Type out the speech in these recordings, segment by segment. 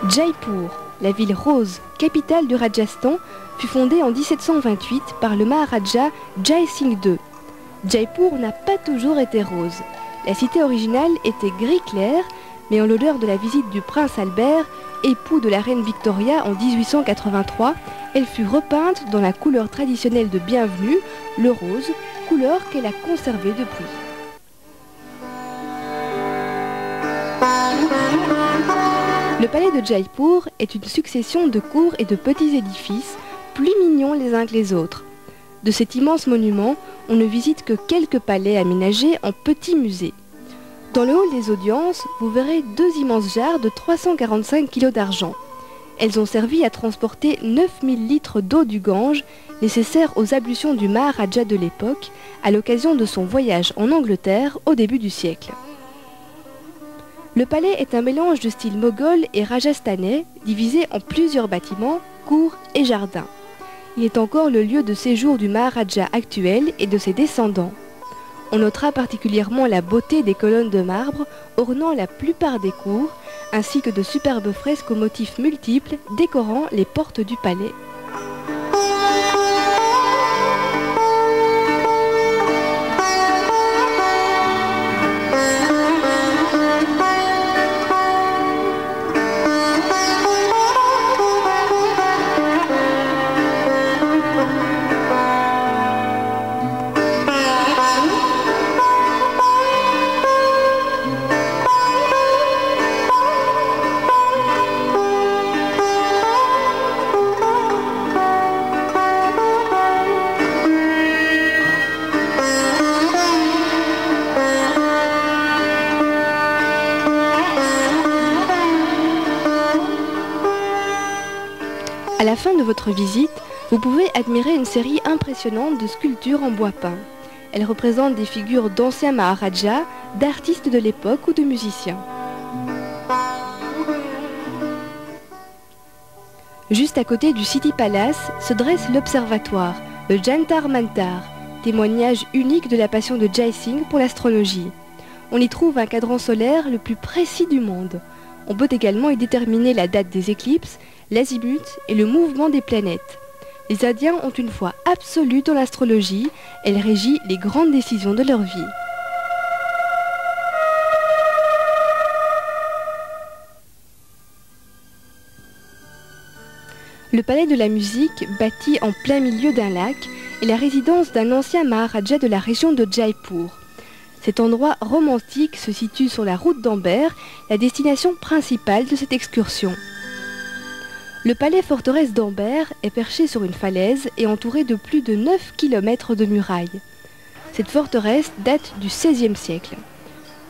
Jaipur, la ville rose, capitale du Rajasthan, fut fondée en 1728 par le Maharaja Jai Singh II. Jaipur n'a pas toujours été rose. La cité originale était gris clair, mais en l'honneur de la visite du prince Albert, époux de la reine Victoria en 1883, elle fut repeinte dans la couleur traditionnelle de bienvenue, le rose, couleur qu'elle a conservée depuis. Le palais de Jaipur est une succession de cours et de petits édifices, plus mignons les uns que les autres. De cet immense monument, on ne visite que quelques palais aménagés en petits musées. Dans le hall des audiences, vous verrez deux immenses jarres de 345 kg d'argent. Elles ont servi à transporter 9000 litres d'eau du Gange, nécessaires aux ablutions du Maharaja de l'époque, à l'occasion de son voyage en Angleterre au début du siècle. Le palais est un mélange de style moghol et rajasthanais, divisé en plusieurs bâtiments, cours et jardins. Il est encore le lieu de séjour du Maharaja actuel et de ses descendants. On notera particulièrement la beauté des colonnes de marbre ornant la plupart des cours, ainsi que de superbes fresques aux motifs multiples décorant les portes du palais. À la fin de votre visite, vous pouvez admirer une série impressionnante de sculptures en bois peint. Elles représentent des figures d'anciens Maharajas, d'artistes de l'époque ou de musiciens. Juste à côté du City Palace se dresse l'observatoire, le Jantar Mantar, témoignage unique de la passion de Jai Singh pour l'astrologie. On y trouve un cadran solaire le plus précis du monde. On peut également y déterminer la date des éclipses, l'azimut et le mouvement des planètes. Les Indiens ont une foi absolue dans l'astrologie, elle régit les grandes décisions de leur vie. Le palais de la musique, bâti en plein milieu d'un lac, est la résidence d'un ancien Maharaja de la région de Jaipur. Cet endroit romantique se situe sur la route d'Amber, la destination principale de cette excursion. Le palais forteresse d'Amber est perché sur une falaise et entouré de plus de 9 km de murailles. Cette forteresse date du XVIe siècle.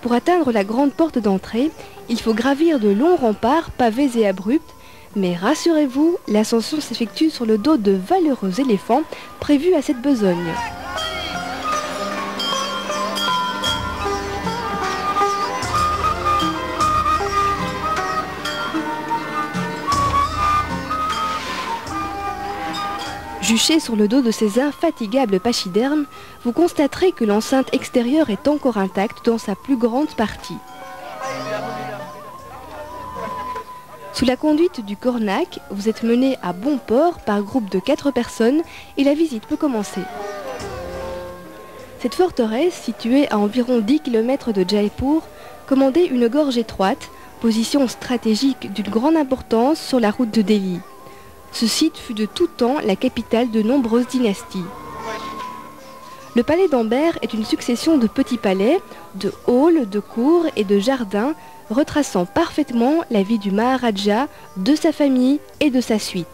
Pour atteindre la grande porte d'entrée, il faut gravir de longs remparts pavés et abrupts, mais rassurez-vous, l'ascension s'effectue sur le dos de valeureux éléphants prévus à cette besogne. Juché sur le dos de ces infatigables pachydermes, vous constaterez que l'enceinte extérieure est encore intacte dans sa plus grande partie. Sous la conduite du Cornac, vous êtes mené à bon port par groupe de 4 personnes et la visite peut commencer. Cette forteresse, située à environ 10 km de Jaipur, commandait une gorge étroite, position stratégique d'une grande importance sur la route de Delhi. Ce site fut de tout temps la capitale de nombreuses dynasties. Le palais d'Amber est une succession de petits palais, de halls, de cours et de jardins, retraçant parfaitement la vie du Maharaja, de sa famille et de sa suite.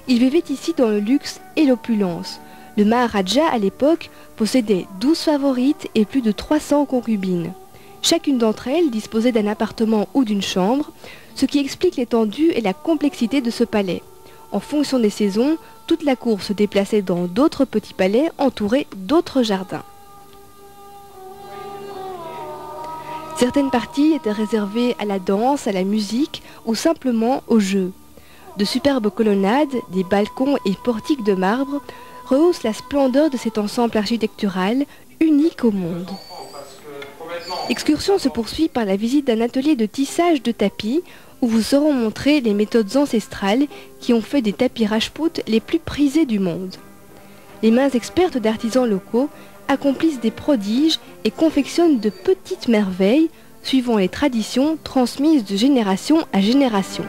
Il vivait ici dans le luxe et l'opulence. Le Maharaja, à l'époque, possédait 12 favorites et plus de 300 concubines. Chacune d'entre elles disposait d'un appartement ou d'une chambre, ce qui explique l'étendue et la complexité de ce palais. En fonction des saisons, toute la cour se déplaçait dans d'autres petits palais entourés d'autres jardins. Certaines parties étaient réservées à la danse, à la musique ou simplement au jeu. De superbes colonnades, des balcons et portiques de marbre rehaussent la splendeur de cet ensemble architectural unique au monde. L'excursion se poursuit par la visite d'un atelier de tissage de tapis où vous seront montrées les méthodes ancestrales qui ont fait des tapis Rajput les plus prisés du monde. Les mains expertes d'artisans locaux accomplissent des prodiges et confectionnent de petites merveilles suivant les traditions transmises de génération à génération.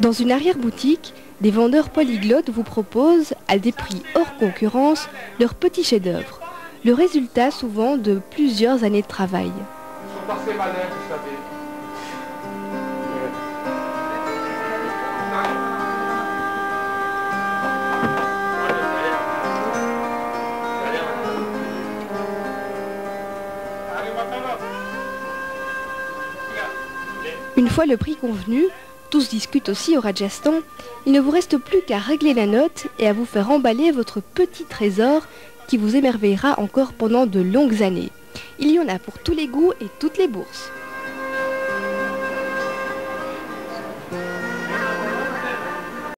Dans une arrière-boutique, des vendeurs polyglottes vous proposent, à des prix hors concurrence, leurs petits chefs-d'œuvre, le résultat souvent de plusieurs années de travail. Ils sont assez malins, vous savez. Une fois le prix convenu, tous discutent aussi au Rajasthan, il ne vous reste plus qu'à régler la note et à vous faire emballer votre petit trésor qui vous émerveillera encore pendant de longues années. Il y en a pour tous les goûts et toutes les bourses.